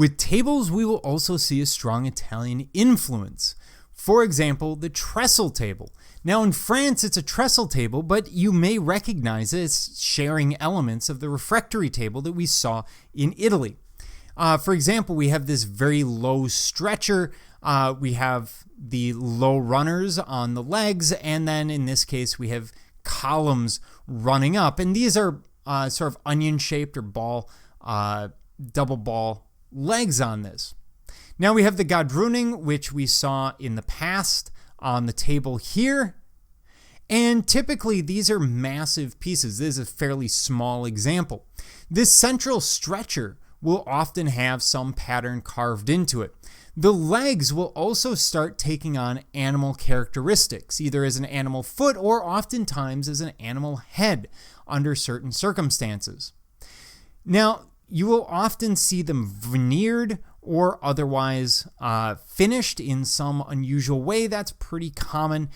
With tables, we will also see a strong Italian influence. For example, the Trestle Table. Now in France, it's a trestle table, but you may recognize it as sharing elements of the refectory table that we saw in Italy. For example, we have this very low stretcher. We have the low runners on the legs, and then in this case, we have columns running up. And these are sort of onion-shaped or ball, double ball legs on this. Now we have the Gadruning, which we saw in the past on the table here. And typically these are massive pieces. This is a fairly small example. This central stretcher will often have some pattern carved into it. The legs will also start taking on animal characteristics, either as an animal foot or oftentimes as an animal head under certain circumstances. Now, you will often see them veneered or otherwise finished in some unusual way. That's pretty common.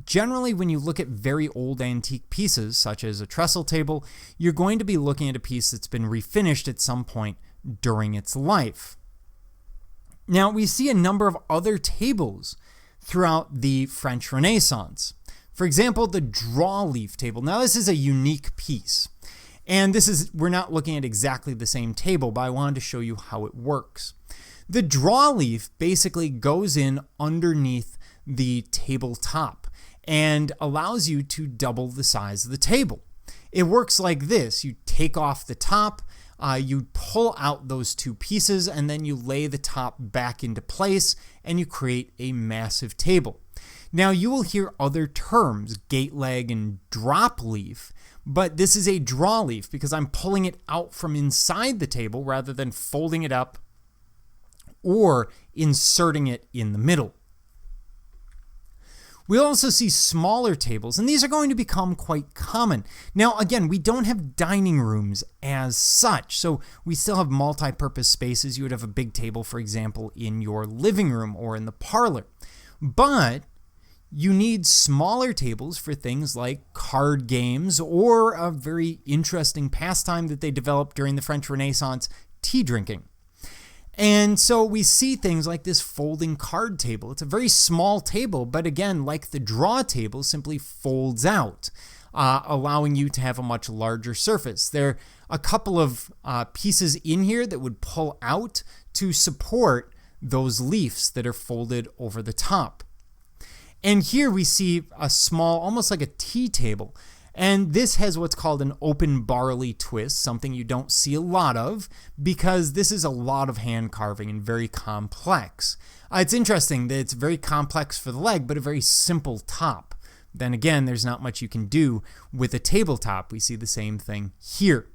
Generally, when you look at very old antique pieces, such as a trestle table, you're going to be looking at a piece that's been refinished at some point during its life. Now, we see a number of other tables throughout the French Renaissance. For example, the draw-leaf table. Now, this is a unique piece. And we're not looking at exactly the same table, but I wanted to show you how it works. The draw-leaf basically goes in underneath the tabletop and allows you to double the size of the table. It works like this. You take off the top, you pull out those two pieces, and then you lay the top back into place, and you create a massive table. Now, you will hear other terms, gate leg and drop leaf, but this is a draw leaf because I'm pulling it out from inside the table rather than folding it up or inserting it in the middle. We'll also see smaller tables, and these are going to become quite common. Now, again, we don't have dining rooms as such, so we still have multi-purpose spaces. You would have a big table, for example, in your living room or in the parlor. But you need smaller tables for things like card games or a very interesting pastime that they developed during the French Renaissance, tea drinking. And so we see things like this folding card table. It's a very small table, but again, like the draw table, simply folds out, allowing you to have a much larger surface. There are a couple of pieces in here that would pull out to support those leaves that are folded over the top. And here we see a small, almost like a tea table. And this has what's called an open barley twist, something you don't see a lot of because this is a lot of hand carving and very complex. It's interesting that it's very complex for the leg, but a very simple top. Then again, there's not much you can do with a tabletop. We see the same thing here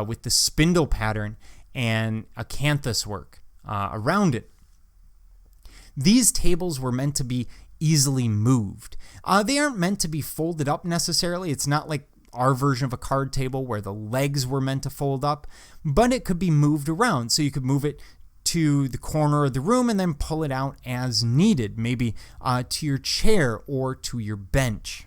with the spindle pattern and acanthus work around it. These tables were meant to be easily moved. They aren't meant to be folded up necessarily. It's not like our version of a card table where the legs were meant to fold up, but it could be moved around. So you could move it to the corner of the room and then pull it out as needed, maybe to your chair or to your bench.